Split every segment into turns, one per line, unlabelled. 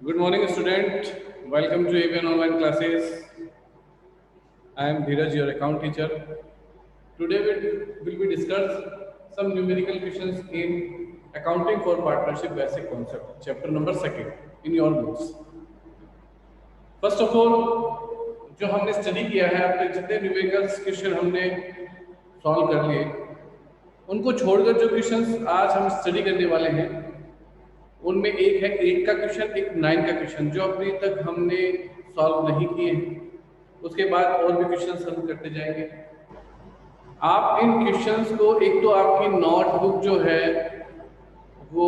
Good morning, student. Welcome to ABN Online Classes. I am Dheeraj, your account teacher. Today we will be discuss some numerical questions in accounting for partnership basic concept, chapter number second in your books. First of all, जो हमने study किया है, आपने जितने numerical question हमने solve कर लिए, उनको छोड़कर जो क्वेश्चंस आज हम स्टडी करने वाले हैं, उनमें एक है 8 का क्वेश्चन, एक 9 का क्वेश्चन जो अभी तक हमने सॉल्व नहीं किए हैं। उसके बाद और भी क्वेश्चंस हम करते जाएंगे। आप इन क्वेश्चंस को एक तो आपकी नोटबुक जो है वो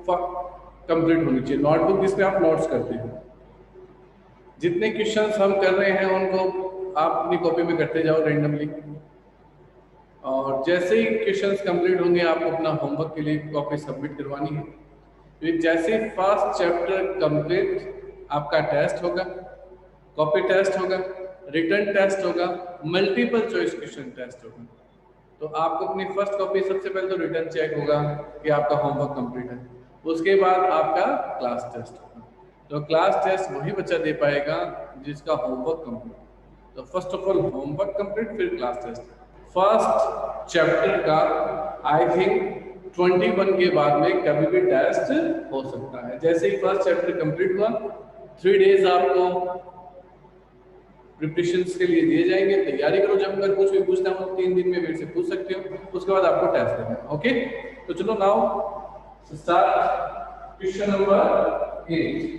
कंप्लीट होनी चाहिए, नोटबुक जिसमें आप नोट्स करते हैं। जितने क्वेश्चंस हम कर रहे हैं उनको आप अपनी कॉपी में करते जाओ रैंडमली, और जैसे ही क्वेश्चंस कंप्लीट होंगे आपको अपना होमवर्क के लिए कॉपी सबमिट करवानी है। तो जैसे फर्स्ट चैप्टर कंप्लीट, आपका टेस्ट होगा, कॉपी टेस्ट होगा, रिटन टेस्ट होगा, मल्टीपल चॉइस क्वेश्चन टेस्ट होगा। तो आपको अपनी फर्स्ट कॉपी सबसे पहले तो रिटन चेक होगा कि आपका होमवर्क कंप्लीट है, उसके बाद आपका क्लास टेस्ट होगा। तो क्लास टेस्ट वही बच्चा दे पाएगा जिसका होमवर्क कंप्लीट। तो first of all homework complete, फिर क्लास टेस्ट। फर्स्ट चैप्टर का आई थिंक 21 के बाद में कभी भी टेस्ट हो सकता है। जैसे ही फर्स्ट चैप्टर कंप्लीट हुआ, 3 डेज आपको प्रिपरेशंस के लिए दिए जाएंगे। तैयारी करो, जब अगर कुछ भी पूछना हो 3 दिन में मेरे से पूछ सकते हो, उसके बाद आपको टेस्ट देना है। ओके, तो चलो नाउ स्टार्ट क्वेश्चन नंबर 8।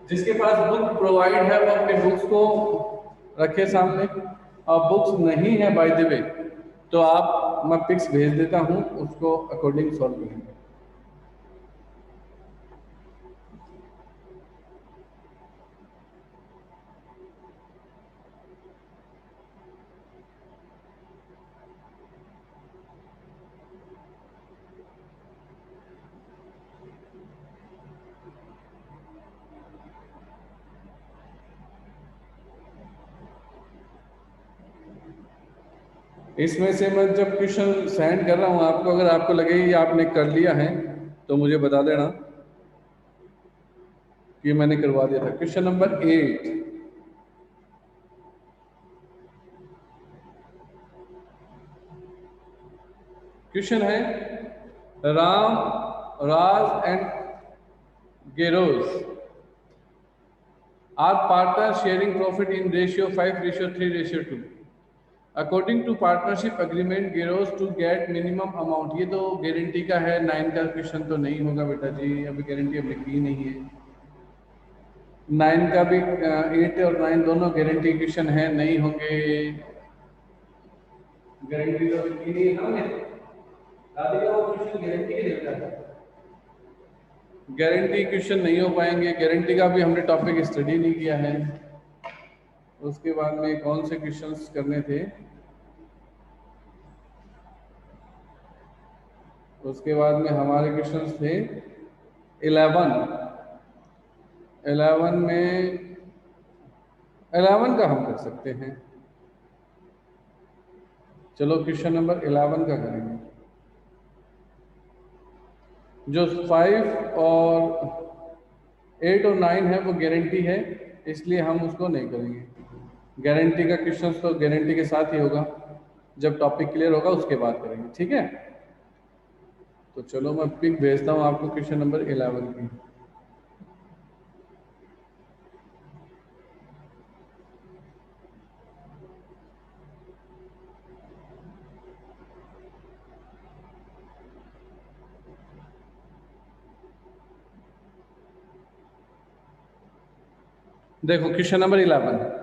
जिसके पास बुक प्रोवाइड है वो अपने बुक्स को रखे सामने, और बुक्स नहीं है बाय द वे तो आप, मैं पिक्स भेज देता हूं, उसको अकॉर्डिंग सॉल्व करेंगे। इसमें से मैं जब क्वेश्चन सेंड कर रहा हूं आपको, अगर आपको लगे ये आपने कर लिया है तो मुझे बता देना कि मैंने करवा दिया था। क्वेश्चन नंबर 8 क्वेश्चन है, राम, राज एंड गेरोज are partner sharing profit in ratio 5:3:2। According to partnership agreement गेरोज टू गेट मिनिमम अमाउंट। ये तो गारंटी का है, 9 का क्वेश्चन तो नहीं होगा बेटा जी, अभी गारंटी हमने की नहीं है। 9 का भी 8 और 9 दोनों गारंटी क्वेश्चन है, नहीं होंगे। गारंटी तो अभी की नहीं है हमने, दादी का वो क्वेश्चन गारंटी के देता है, गारंटी क्वेश्चन नहीं हो पाएंगे। गारंटी का भी हमने टॉपिक स्टडी नहीं किया है। उसके बाद में कौन से क्वेश्चंस करने थे, उसके बाद में हमारे क्वेश्चंस थे 11 में 11 का हम कर सकते हैं। चलो क्वेश्चन नंबर 11 का करेंगे। जो 5 और 8 और 9 है वो गारंटी है, इसलिए हम उसको नहीं करेंगे। गारंटी का क्वेश्चन तो गारंटी के साथ ही होगा, जब टॉपिक क्लियर होगा उसके बाद करेंगे, ठीक है। तो चलो मैं पिक भेजता हूँ आपको क्वेश्चन नंबर 11 की। देखो क्वेश्चन नंबर 11,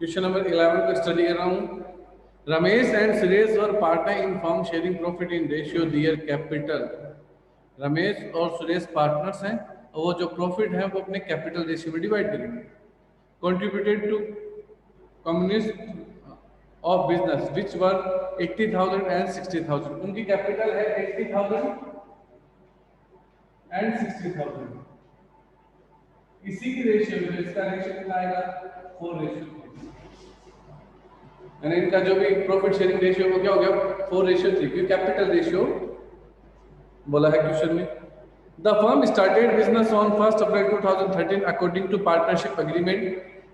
क्वेश्चन नंबर 11 को स्टडी कर रहा हूँ। रमेश एंड सुरेश और partner in firm sharing profit in ratio their capital. Ramesh और सुरेश पार्टनर्स हैं, और वो जो प्रॉफिट है वो अपने कैपिटल रेशियो में डिवाइड करेंगे। Contributed to commencement of business which were 80,000 and 60,000। उनकी कैपिटल है 80,000 एंड 60,000। इसी की रेशियो में इसका रेशियो कितना आएगा, 4:3। यानी इनका जो भी प्रॉफिट शेयरिंग रेशियो वो क्या हो गया 4:3, क्योंकि कैपिटल रेशियो बोला है क्वेश्चन में। The firm started business on 1 April 2013 according to partnership agreement.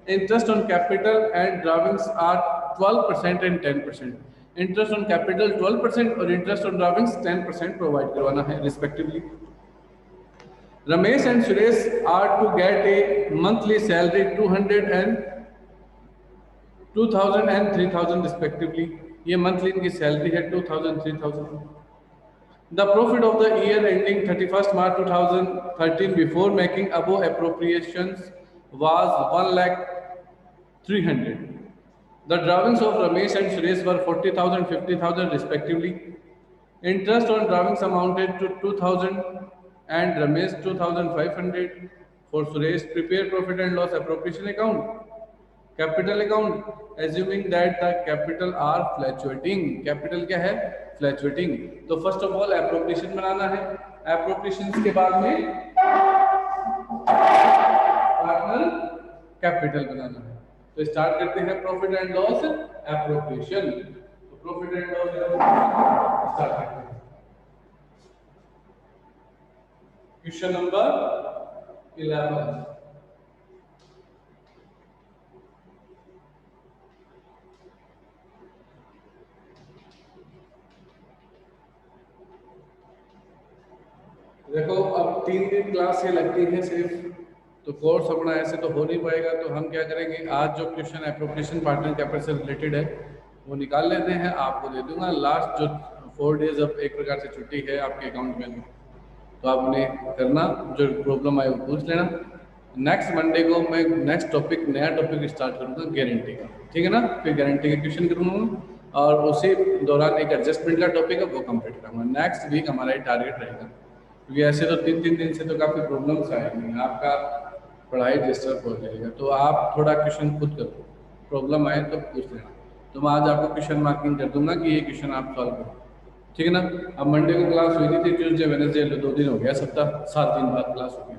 Interest on capital and drawings are 12% and 10%। Interest on capital 12% और इंटरेस्ट ऑन ड्राविंग्स 10% प्रोवाइड करवाना है respectively. Ramesh and Suresh are to get a monthly salary 2000 and 3000 respectively. ये monthly इनकी salary है 2000 3000। The profit of the year ending 31st March 2013 before making above appropriations was 1,300,000. The drawings of Ramesh and Suresh were 40,000 50,000 respectively. Interest on drawings amounted to 2,000 and Ramesh 2,500. For Suresh, prepare profit and loss appropriation account. Capital account assuming that the capital R fluctuating. Capital क्या है fluctuating. तो first of all appropriation बनाना है, appropriation के बाद में partner capital बनाना है। तो start करते हैं प्रॉफिट एंड लॉस एप्रोप्रिएशन। तो प्रॉफिट एंड लॉस स्टार्ट करते हैं। Question number 11। देखो अब 3 दिन क्लास ये लगती है सिर्फ, तो कोर्स अपना ऐसे तो हो नहीं पाएगा। तो हम क्या करेंगे, आज जो क्वेश्चन एप्रोप्रिएशन पार्टनर कैपिटल से रिलेटेड है वो निकाल लेते हैं, आपको दे दूंगा। लास्ट जो 4 डेज अब एक प्रकार से छुट्टी है आपके अकाउंट में, तो आपने करना, जो प्रॉब्लम आए वो पूछ लेना। नेक्स्ट मंडे को मैं नेक्स्ट टॉपिक नया टॉपिक स्टार्ट करूँगा गारंटी का, ठीक है ना। फिर गारंटी का क्वेश्चन करूँगा और उसी दौरान एक एडजस्टमेंट का टॉपिक है वो कंप्लीट करूँगा। नेक्स्ट वीक हमारा ये टारगेट रहेगा, क्योंकि ऐसे तो 3 दिन से तो काफ़ी प्रॉब्लम्स आएंगी, आपका पढ़ाई डिस्टर्ब हो जाएगा। तो आप थोड़ा क्वेश्चन खुद करो, प्रॉब्लम आए तो पूछ लेना। तो मैं आज आपको क्वेश्चन मार्किंग कर दूंगा कि ये क्वेश्चन आप सॉल्व करो, ठीक है ना। अब मंडे को क्लास हुई थी, ट्यूसडे वेडनेसडे 2 दिन हो गया, सप्ताह 7 दिन बाद क्लास हो गई।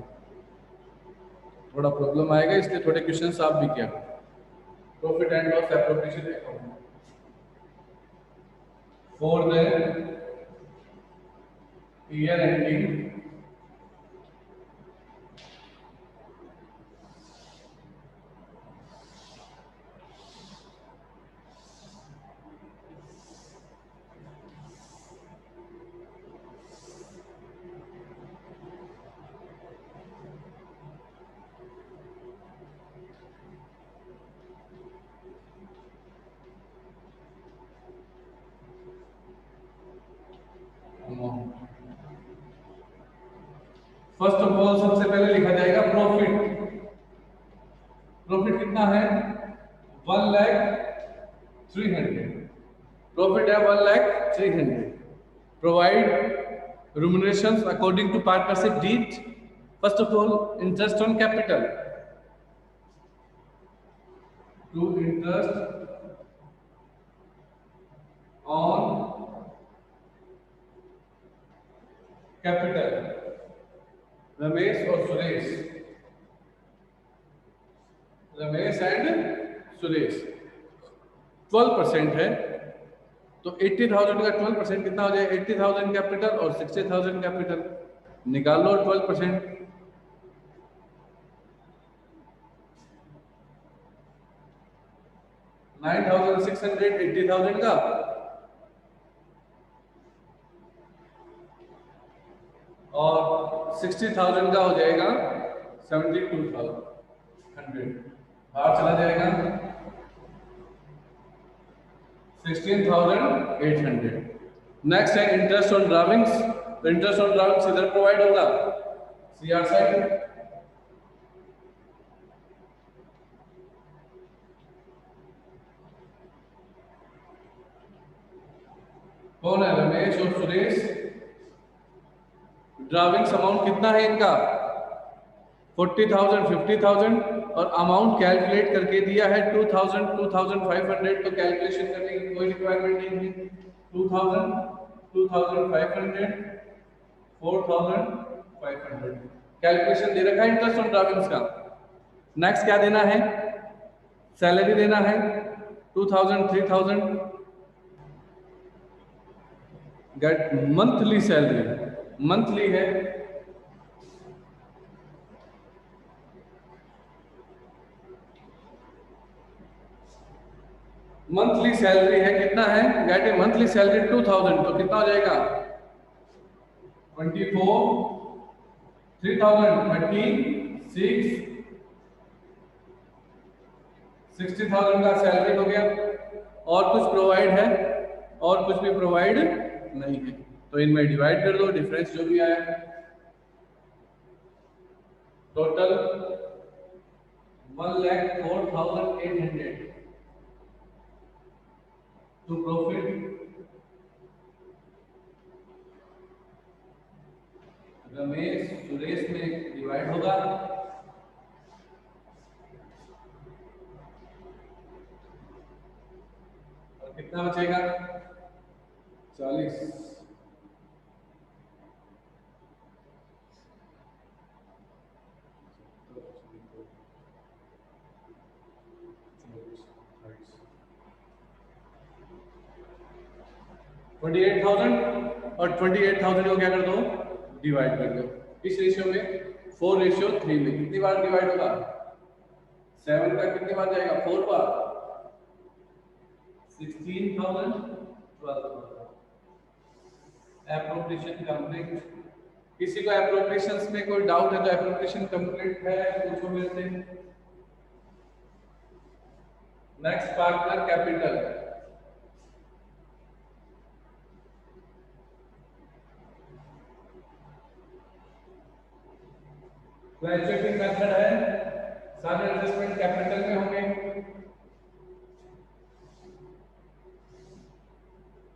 थोड़ा प्रॉब्लम आएगा, इसलिए थोड़े क्वेश्चन आप भी किया करो। Profit and loss appropriation account for the year ending first of all सबसे पहले लिखा जाएगा प्रॉफिट। प्रॉफिट कितना है 1,300,000। प्रॉफिट है 1,300,000। Provide remunerations according to partnership deed। first of all interest on capital, to interest on capital। Ramesh और Suresh, Ramesh and Suresh 12% है, तो 80,000 का 12% कितना हो जाए 80,000 कैपिटल और 60,000 कैपिटल निकाल लो 12%। 9,600 80,000 का और 60,000 का हो जाएगा 72,100, बाहर चला जाएगा 16,800। नेक्स्ट है इंटरेस्ट ऑन ड्राविंग्स। तो इंटरेस्ट ऑन ड्राविंग्स इधर प्रोवाइड होगा सीआर साइड। कौन है रमेश और सुरेश। ड्राविंग्स अमाउंट कितना है इनका 40,000 50,000 और अमाउंट कैलकुलेट करके दिया है 2,000 2,500। तो कैलकुलेशन करने की कोई रिक्वायरमेंट नहीं है। 2,000 2,500 4,500 कैलकुलेशन दे रखा है इंटरेस्ट ऑन ड्राविंग्स का। नेक्स्ट क्या देना है सैलरी देना है 2000, 3000 गेट मंथली सैलरी, मंथली है, मंथली सैलरी है, कितना है, गेट ए मंथली सैलरी 2000, तो कितना हो जाएगा 24, 3000 36, 60,000 का सैलरी हो गया। और कुछ प्रोवाइड है, और कुछ भी प्रोवाइड नहीं है, तो इनमें डिवाइड कर दो, डिफरेंस जो भी आया, total 1,04,800 to profit Ramesh Suresh में डिवाइड होगा, और कितना बचेगा 40, $28,000, और 28,000 को क्या कर दो, डिवाइड कर दो, इस रेशियो में 4:3 में कितनी बार डिवाइड होगा, 7 का कितनी बार जाएगा, 4 बार, 16,000, 12,000। Appropriation complete. किसी को एप्रोप्रिएशंस में कोई डाउट है तो एप्रोप्रिएशन कंप्लीट है, पूछो मेरे से। Next partner capital, fluctuating method है, सारे एडजस्टमेंट कैपिटल में होंगे।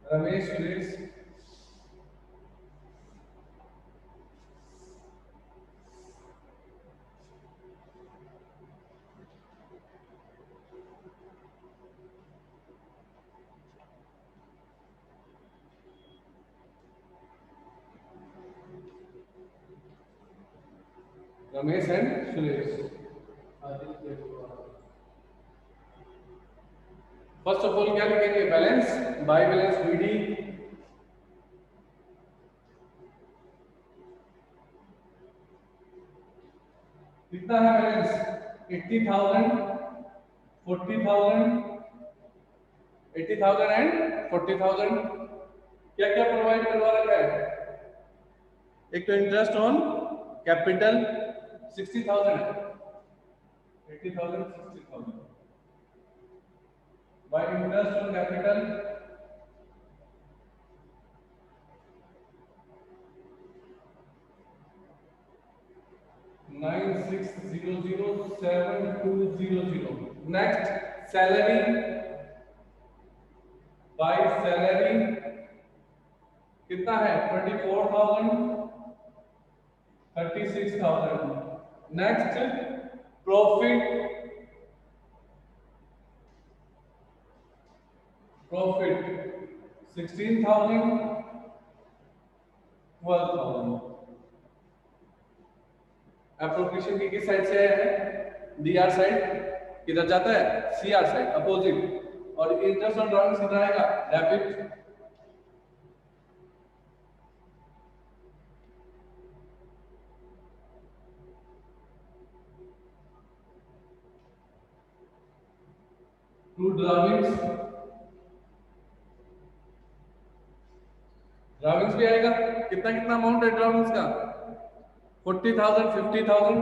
Ramesh Suresh, Ramesh and Suresh. First of all क्या लिखेंगे, बैलेंस, बाय बैलेंस बीडी, कितना है बैलेंस, 80,000, 40,000, 80,000 एंड 40,000। क्या क्या प्रोवाइड करवा रखा है, एक तो इंटरेस्ट ऑन कैपिटल 60,000 है, 80,000, 60,000 bye interest on capital 96007200। Next salary, by salary कितना है, 24,000, 36,000। Next profit, profit 16,000, 12,000। एप्रोप्रिएशन की किस साइड से है, डीआर साइड, किधर जाता है, सीआर साइड, अपोजिट, और इंटरेस्ट ऑन ड्रॉइंग किधर आएगा, डेबिट। टू ड्राविंग्स, ड्राविंग्स भी आएगा, कितना कितना अमाउंट है ड्राविंग्स का, 40,000, 50,000,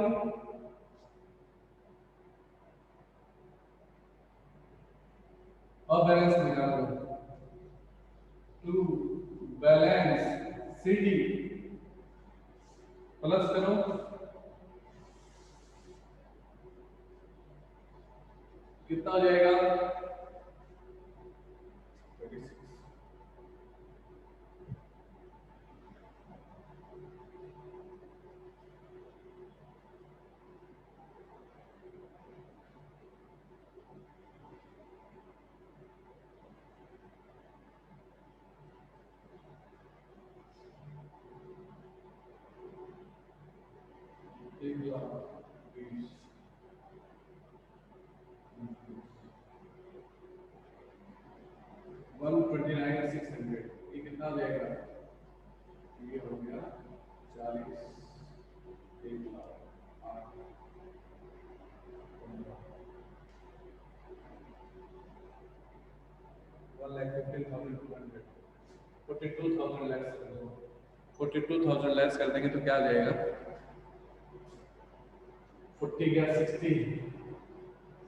और बैलेंस निकाल दो, टू बैलेंस सीडी प्लस करो, कितना हो जाएगा, 36। 129,600, ये कितना हो जाएगा? ये हो गया 40, 1,00,000, 1,15,200, 42,000 लेस कर दो। 42,000 लेस कर देंगे तो क्या आ जाएगा? 40 गया 60,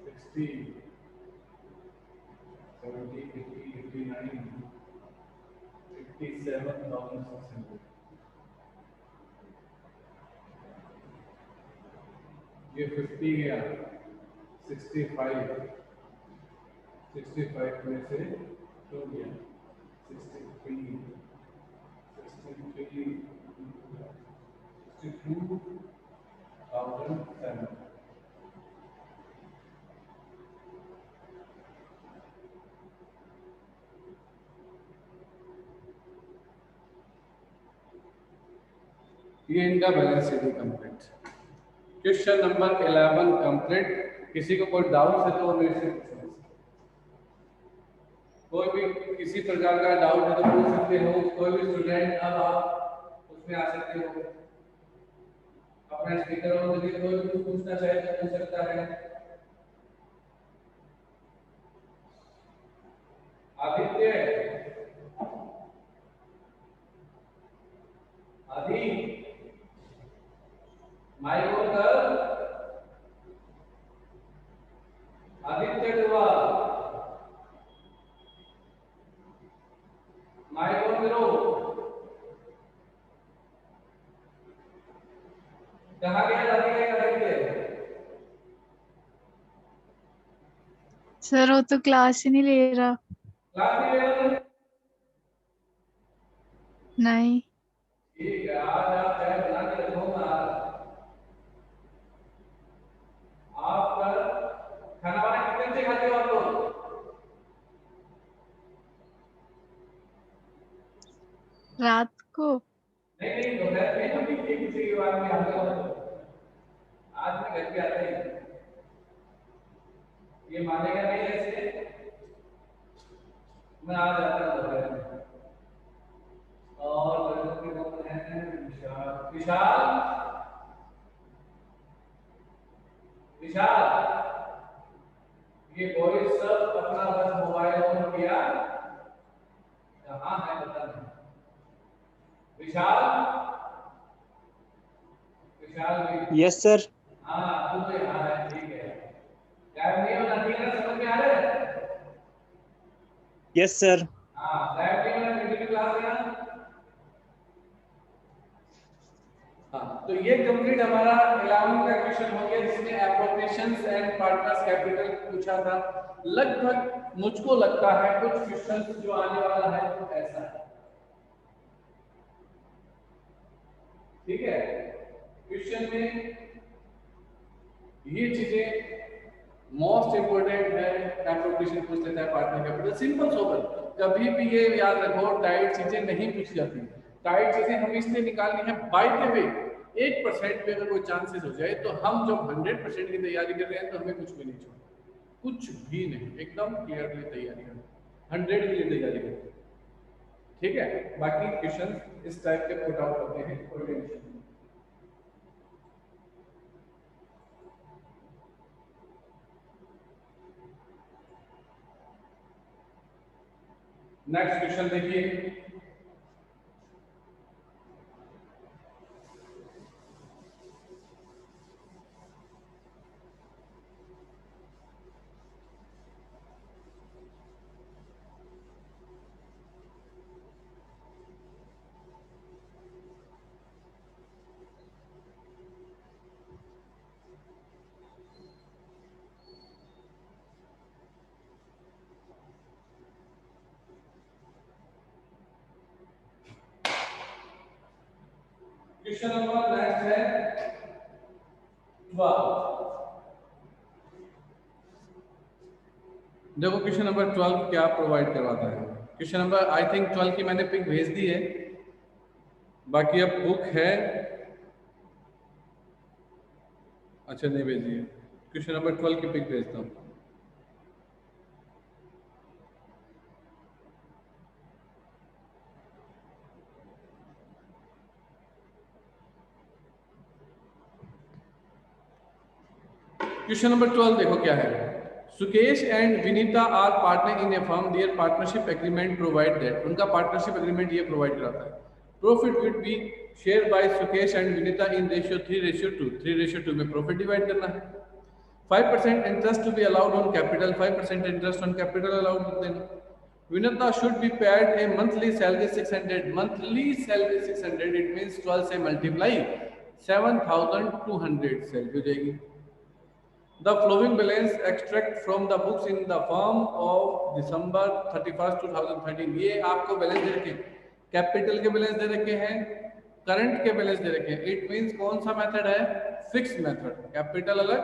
60, 70, 80, 89, 57,600। ये 50 गया 65, 65 में से 2 गया 63, 63, 62,007। ये इनका balance sheet complete. Question number 11 complete. किसी को कोई डाउट है तो मेरे से पूछ सकते, कोई भी किसी प्रकार का डाउट है तो पूछ सकते हो। कोई भी स्टूडेंट अब आप उसमें आ सकते हो, अपना स्पीकर ऑन करके कोई भी पूछना चाहे तो पूछ सकता है। आदित्य, आदि माइक ऑन कर। आदित्य दुआ माइक ऑन करो। कहाँ गया आदित्य?
सर वो तो क्लास ही नहीं ले रहा।
क्लास नहीं ले रहा तुम?
नहीं।
ठीक है, आज आप चाय बना के रखूंगा। आप खाना वाना कितने बजे खाते हो आप लोग?
रात को।
नहीं नहीं, दोपहर में हम भी किसी के बाद में आते हो। आज मैं घर पे आता ही, ये मानेगा नहीं ऐसे। मैं आ जाता हूँ दोपहर में। और लड़कों के कौन है? विशाल, विशाल, विशाल। ये बॉयज सब अपना बस मोबाइल ऑन किया, कहाँ है पता नहीं। विशाल, विशाल भी।
Yes sir.
हाँ तू तो यहाँ है, ठीक है। गायब नहीं होना, ठीक है ना? समझ में आ रहा है?
Yes sir.
हाँ, गायब नहीं होना, कंटिन्यू क्लास में आना। हाँ, तो ये कंप्लीट हमारा 11 का क्वेश्चन हो गया, जिसमें एप्रोप्रिएशंस एंड पार्टनर्स कैपिटल पूछा था। लगभग मुझको लगता है कुछ क्वेश्चन जो आने वाला है वो ऐसा है, ठीक है? क्वेश्चन में ये चीजें मोस्ट इंपोर्टेंट है। एप्रोप्रिएशन पूछ लेता है, पार्टनर कैपिटल, सिंपल सोबर। कभी भी ये याद रखो, टाइट चीजें नहीं पूछी जाती। टाइट चीजें हमें इसलिए निकालनी है, बाय द वे 1% पे अगर कोई चांसेस हो जाए तो हम जब 100% की तैयारी कर रहे हैं तो हमें कुछ भी नहीं छोड़ना, कुछ भी नहीं, एकदम क्लियरली तैयारी करें, 100 के लिए तैयारी करें, ठीक है? बाकी क्वेश्चन इस टाइप के पुट आउट होते हैं, कोई टेंशन नहीं। नेक्स्ट क्वेश्चन देखिए। क्वेश्चन नंबर नेक्स्ट है 12। देखो क्वेश्चन नंबर 12 क्या प्रोवाइड करवाता है। क्वेश्चन नंबर आई थिंक 12 की मैंने पिक भेज दी है, बाकी अब बुक है, अच्छा नहीं भेजी है। क्वेश्चन नंबर 12 की पिक भेजता हूँ। क्वेश्चन नंबर 12 देखो क्या है। Sukesh and Vinita are partner in a firm, their partnership agreement provide that, उनका पार्टनरशिप एग्रीमेंट ये प्रोवाइड कराता है, profit will be share by Sukesh and Vinita in ratio 3:2, 3:2 में प्रॉफिट डिवाइड करना है। 5% interest to be allowed on capital, 5% interest on capital allowed देना। Vinata should be paid a monthly salary 600, monthly salary 600, it means 12 से multiply 7,200 salary हो जाएगी। The following balance extract from the books in the firm of December 31st 2013, ये आपको balance दे रखे हैं, capital के balance दे रखे हैं, करंट के बैलेंस दे रखे हैं। इट मींस कौन सा मेथड है, फिक्स मेथड, कैपिटल अलग,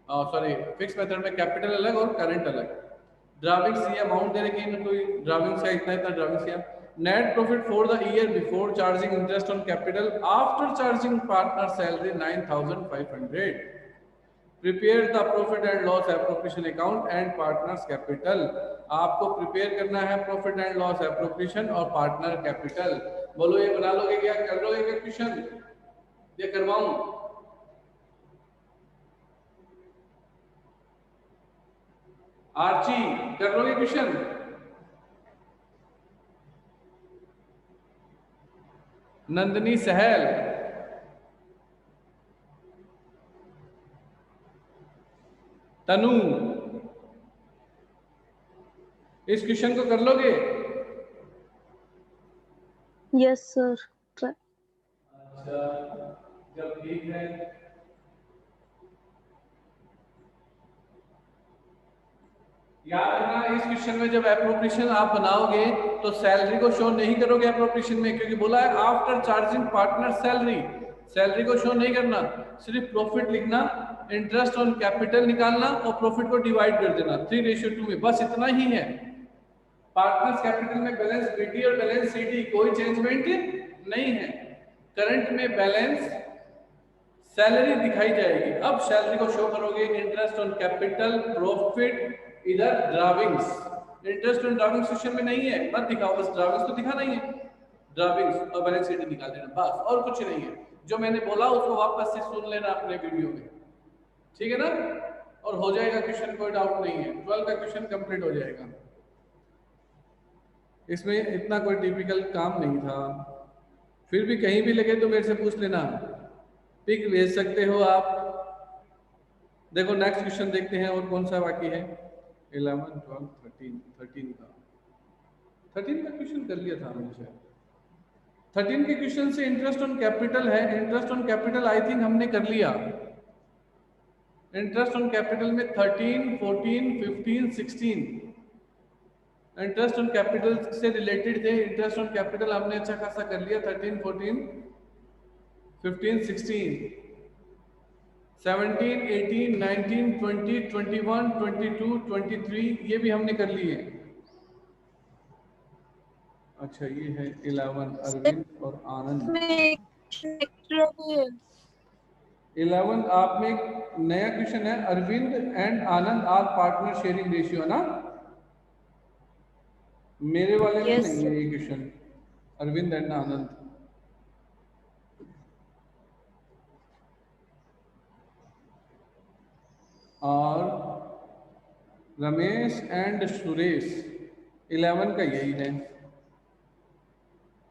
सॉरी फिक्स मेथड में कैपिटल अलग और करंट अलग। ड्राविंग्स ये अमाउंट दे रखे हैं, कोई ड्राविंग्स का इतना इतना ड्राविंग्स या net profit for the year before charging interest on capital after charging partner salary 9,500। Prepare the profit and loss appropriation account and partners capital, आपको प्रिपेयर करना है प्रॉफिट एंड लॉस एप्रोप्रिएशन और partner capital. बोलो ये बना लोगे क्या, कर लोगे क्या क्वेश्चन, ये करवाऊं? आर्ची कर लोगे क्वेश्चन? नंदनी सहल, तनु, इस क्वेश्चन को कर लोगे?
Yes sir.
अच्छा जब ठीक है, याद रखना इस क्वेश्चन में जब एप्रोप्रिएशन आप बनाओगे तो सैलरी को शो नहीं करोगे एप्रोप्रिएशन में, क्योंकि बोला है after charging partner salary, salary को शो नहीं करना, सिर्फ प्रॉफिट लिखना, इंटरेस्ट ऑन कैपिटल निकालना और प्रॉफिट को डिवाइड कर देना 3:2 में, बस इतना ही है। पार्टनर्स कैपिटल में बैलेंस बीटी और बैलेंस सीडी कोई चेंजमेंट नहीं है। करंट में बैलेंस सैलरी दिखाई जाएगी, अब सैलरी को शो करोगे, इंटरेस्ट ऑन कैपिटल, प्रॉफिट, इधर drawings, interest on drawings section में नहीं है, मत दिखाओ, बस ड्राविंग्स तो दिखाना ही है, ड्राविंग्स और बैलेंस शीट निकाल देना बस, और कुछ नहीं है। जो मैंने बोला उसको वापस से सुन लेना अपने वीडियो में, ठीक है ना, और हो जाएगा क्वेश्चन, कोई डाउट नहीं है, 12 का क्वेश्चन कंप्लीट हो जाएगा। इसमें इतना कोई टिपिकल काम नहीं था, फिर भी कहीं भी लगे तो मेरे से पूछ लेना, पिक भेज सकते हो आप। देखो नेक्स्ट क्वेश्चन देखते हैं और कौन सा बाकी है, 11, 12, 13 का 13 का क्वेश्चन कर लिया था हमने शायद। 13 के क्वेश्चन से इंटरेस्ट ऑन कैपिटल है, interest on capital I think हमने कर लिया। इंटरेस्ट ऑन कैपिटल में 13, 14, 15, 16 इंटरेस्ट ऑन कैपिटल से रिलेटेड थे। इंटरेस्ट ऑन कैपिटल हमने अच्छा खासा कर लिया, 13, 14, 15, 16, 17, 18, 19, 20, 21, 22, 23 ये भी हमने कर लिए। अच्छा ये है 11 अरविंद और आनंद। 11 आप में एक नया क्वेश्चन है, Arvind and Anand are partner sharing ratio, है ना? मेरे वाले में
Yes,
नहीं है ये क्वेश्चन, अरविंद एंड आनंद। और रमेश एंड सुरेश, 11 का यही है।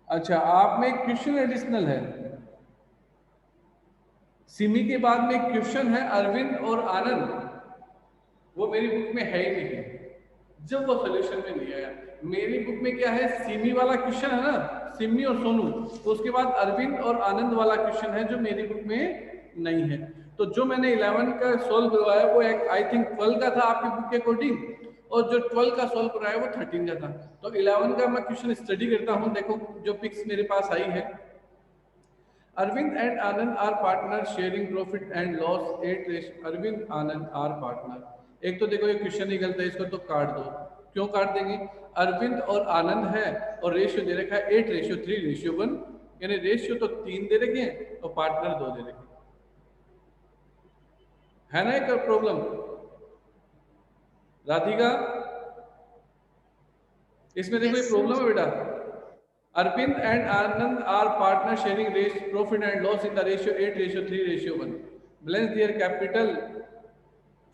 अच्छा आप में एक क्वेश्चन एडिशनल है, सिमी के बाद में एक क्वेश्चन है अरविंद और आनंद, वो मेरी बुक में है ही नहीं, जब वो सोल्यूशन में नहीं आया। मेरी बुक में क्या है, सिमी वाला क्वेश्चन है ना, सिमी और सोनू, तो उसके बाद अरविंद और आनंद वाला क्वेश्चन है जो मेरी बुक में नहीं है। तो जो मैंने 11 का सोल्व करवाया वो एक आई थिंक 12 का था आपकी बुक के अकॉर्डिंग, और जो 12 का सोल्व कराया वो 13 का था। तो 11 का मैं क्वेश्चन स्टडी करता हूँ, देखो जो पिक्स मेरे पास आई है। Arvind and Anand are partner sharing profit and loss 8 Arvind Anand are partner. एक तो देखो ये क्वेश्चन ही गलत है, इसको तो काट दो। क्यों काट देंगे, अरविंद और आनंद है और रेशियो दे रखा है 8:3:1, यानी रेशियो तो 3 दे रखे हैं और पार्टनर 2 दे रखे हैं, है ना एक प्रॉब्लम। राधिका इसमें देखो ये प्रॉब्लम है बेटा, Arvind and Anand are partner sharing profit and loss in the ratio 8:3:1, balance their capital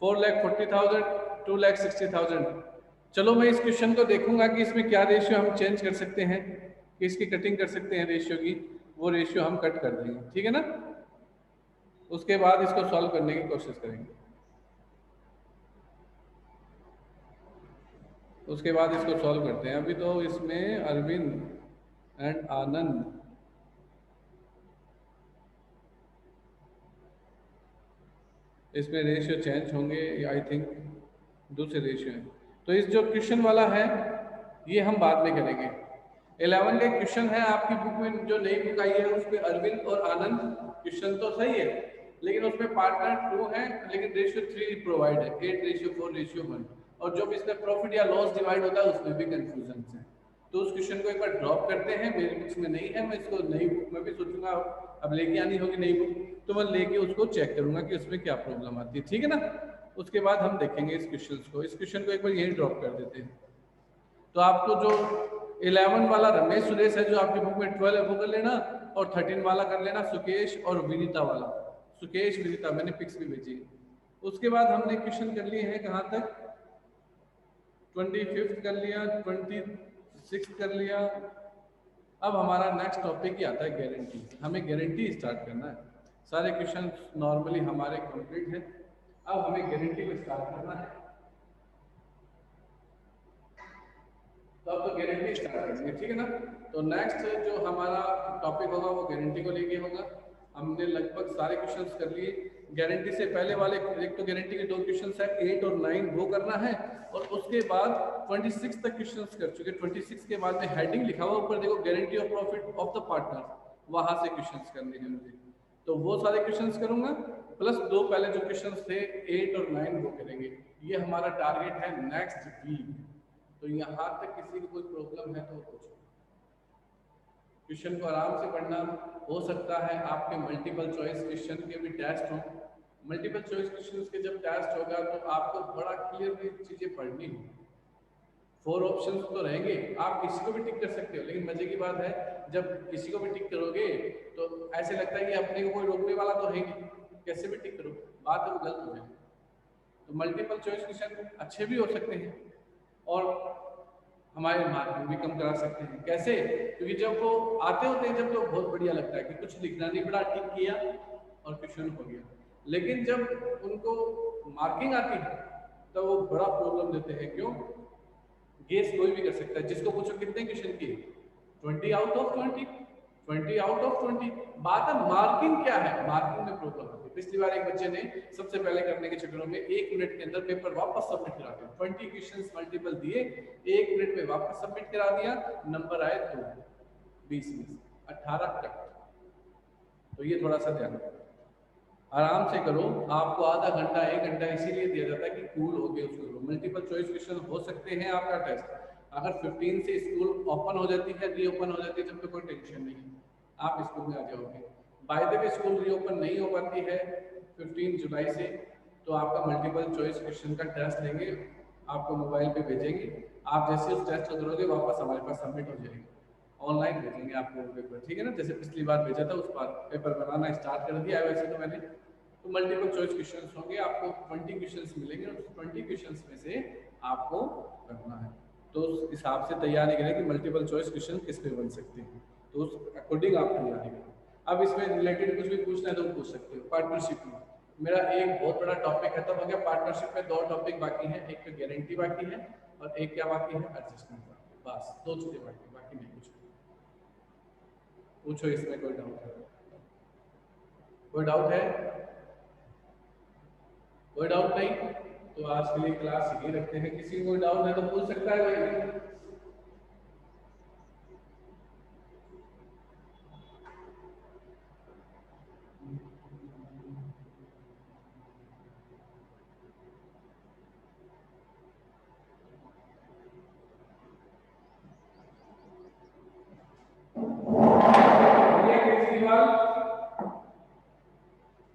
4,40,000, 2,60,000। चलो मैं इस क्वेश्चन को देखूंगा कि इसमें क्या रेशियो हम चेंज कर सकते हैं, कि इसकी कटिंग कर सकते हैं रेशियो की, वो रेशियो हम कट कर देंगे, ठीक है ना। उसके बाद इसको सॉल्व करने की कोशिश करेंगे। उसके बाद इसको सॉल्व करते हैं। अभी तो इसमें अरविंद एंड आनंद, इसमें रेशियो चेंज होंगे, आई थिंक दूसरे रेशियो हैं। तो इस जो क्वेश्चन वाला है ये हम बाद में करेंगे। 11 का क्वेश्चन है आपकी बुक में, जो नई बुक आई है उसमें अरविंद और आनंद, क्वेश्चन तो सही है लेकिन उसमें पार्टनर 2 है लेकिन रेशियो 3 प्रोवाइड है, 8:4:1। और जब इसमें प्रॉफिट या लॉस डिवाइड होता है उसमें भी कंफ्यूजन है। तो उस क्वेश्चन को एक बार ड्रॉप करते हैं, मेरी बुक्स में नहीं है, मैं इसको नई बुक में भी सोचूंगा अब लेके आनी होगी नई बुक, तो मैं लेके उसको चेक करूंगा कि उसमें क्या प्रॉब्लम आती है, ठीक है ना। उसके बाद हम देखेंगे इस क्वेश्चन को। इस क्वेश्चन को एक बार यही ड्रॉप कर देते हैं। तो आपको जो 11 वाला रमेश सुरेश है जो आपकी बुक में 12 है वो कर लेना, और 13 वाला कर लेना सुकेश और विनीता वाला। सुकेश विनीता मैंने पिक्स भी भेजी। उसके बाद हमने क्वेश्चन कर लिए हैं कहाँ तक, 25 कर लिया, 26 कर लिया। अब हमारा नेक्स्ट टॉपिक ही आता है गारंटी। हमें गारंटी स्टार्ट करना है। सारे क्वेश्चन नॉर्मली हमारे कंप्लीट हैं, अब हमें गारंटी को स्टार्ट करना है। तो अब तो गारंटी स्टार्ट करेंगे, ठीक है ना। तो नेक्स्ट जो हमारा टॉपिक होगा वो गारंटी को लेके होगा। हमने लगभग सारे क्वेश्चंस कर लिए। गारंटी से पहले वाले एक तो गारंटी के 2 क्वेश्चंस है 8 और 9 वो करना है, और उसके बाद 26 तक क्वेश्चंस कर चुके। 26 के बाद में हेडिंग लिखा हुआ ऊपर देखो, guarantee of profit of the partner, वहां से क्वेश्चंस करने हैं मुझे। तो वो सारे क्वेश्चंस करूंगा, प्लस 2 पहले जो क्वेश्चंस थे 8 और 9 वो करेंगे। ये हमारा टारगेट है नेक्स्ट वीक। तो यहाँ तक किसी को कोई प्रॉब्लम है तो पूछो। क्वेश्चन को आराम से पढ़ना। हो सकता है आपके मल्टीपल चॉइस क्वेश्चन के भी टेस्ट हों। मल्टीपल चॉइस क्वेश्चन के जब टेस्ट होगा तो आपको बड़ा क्लियरली चीजें पढ़नी हो। 4 ऑप्शंस तो रहेंगे, आप किसी को भी टिक कर सकते हो, लेकिन मजे की बात है जब किसी को भी टिक करोगे तो ऐसे लगता है कि अपने को कोई रोकने वाला तो है नहीं, कैसे भी टिक करो, बात है वो गलत हो जाएगी। तो मल्टीपल चॉइस क्वेश्चन अच्छे भी हो सकते हैं और हमारे मार्किंग भी कम करा सकते हैं। कैसे? क्योंकि जब वो आते होते हैं जब तो बहुत बढ़िया लगता है कि कुछ लिखना नहीं पड़ा, टिक किया और क्वेश्चन हो गया। लेकिन जब उनको मार्किंग आती है तो वो बड़ा प्रॉब्लम देते हैं। क्यों? गेस कोई भी कर सकता है। जिसको पूछो कितने क्वेश्चन किए, 20 आउट ऑफ 20, 20 आउट ऑफ 20। बात है मार्किंग क्या है, मार्किंग में प्रॉब्लम होती है। पिछली बार एक बच्चे ने सबसे पहले करने के चक्करों में 1 मिनट के अंदर पेपर वापस सबमिट करा दिया। 20 क्वेश्चंस मल्टीपल दिए, 1 मिनट में वापस सबमिट करा दिया, नंबर आए 2, 20 में 18 कट। तो ये थोड़ा सा ध्यान रखो, आराम से करो। आपको आधा घंटा 1 घंटा इसीलिए दिया जाता है कि कूल हो गए उसको करो। मल्टीपल चॉइस क्वेश्चन हो सकते हैं आपका टेस्ट। अगर 15 से स्कूल ओपन हो जाती है, रीओपन हो जाती है, तब तो कोई टेंशन नहीं है, आप स्कूल में आ जाओगे। By the way school reopen नहीं हो पाती है 15 जुलाई से, तो आपका मल्टीपल चॉइस क्वेश्चन का टेस्ट लेंगे, आपको मोबाइल पे भेजेंगे। आप जैसे उस टेस्ट को करोगे वापस हमारे पास सबमिट हो जाएगी, ऑनलाइन भेजेंगे आपको पेपर, ठीक है ना। जैसे पिछली बार भेजा था उस बार पेपर बनाना स्टार्ट कर दिया है वैसे तो मैंने। तो मल्टीपल चॉइस क्वेश्चंस होंगे, आपको 20 क्वेश्चंस मिलेंगे और 20 क्वेश्चंस में से आपको करना है। तो उस हिसाब से तैयारी करें कि मल्टीपल चॉइस क्वेश्चन किस पे बन सकते हैं, तो उस अकॉर्डिंग आप तैयारी करें। अब इसमें रिलेटेड कुछ भी पूछना है तो पूछ सकते हो। पार्टनरशिप में मेरा एक बहुत बड़ा टॉपिक खत्म हो गया। पार्टनरशिप में 2 टॉपिक बाकी हैं, एक पे गारंटी बाकी है और एक क्या बाकी है, एडजस्टमेंट बाकी है। बस 2 चीजें बाकी, बाकी नहीं कुछ। पूछो इसमें कोई डाउट है? कोई डाउट है? कोई डाउट नहीं तो आज के लिए क्लास यही रखते हैं। किसी को कोई डाउट है तो पूछ सकता है भाई। प्रिया केजरीवाल,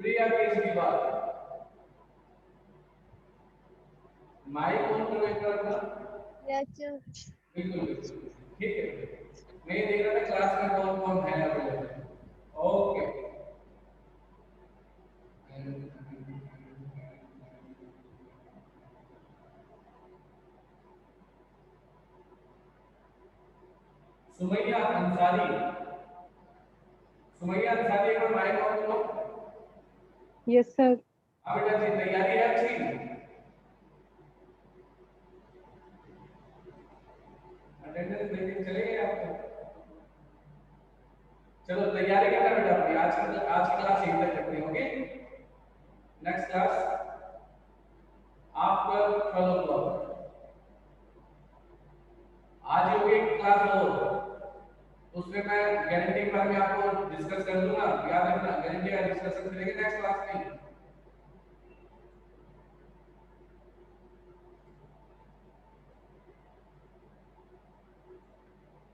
प्रिया केजरीवाल, माइक ऑन करो एक बार अपना।
Yes sir.
बिल्कुल ठीक है। मैं ये देख रहा था क्लास में कौन कौन है अवेलेबल। ओके। सुमैया अंसारी, सुमैया अंसारी एक बार माइक ऑन करो।
Yes sir.
हाँ बेटा जी, तैयारी है अच्छी? अटेंडेंस लेके चले गए आप तो? चलो तैयारी करना बेटा अपनी, आज की क्लास यहीं तक रखते हैं। Okay, next class after 12 o'clock। आज होगी क्लास और, उसमें मैं गारंटी के बारे में आपको डिस्कस कर दूंगा, याद रखना। गारंटी का डिस्कशन करेंगे नेक्स्ट क्लास में।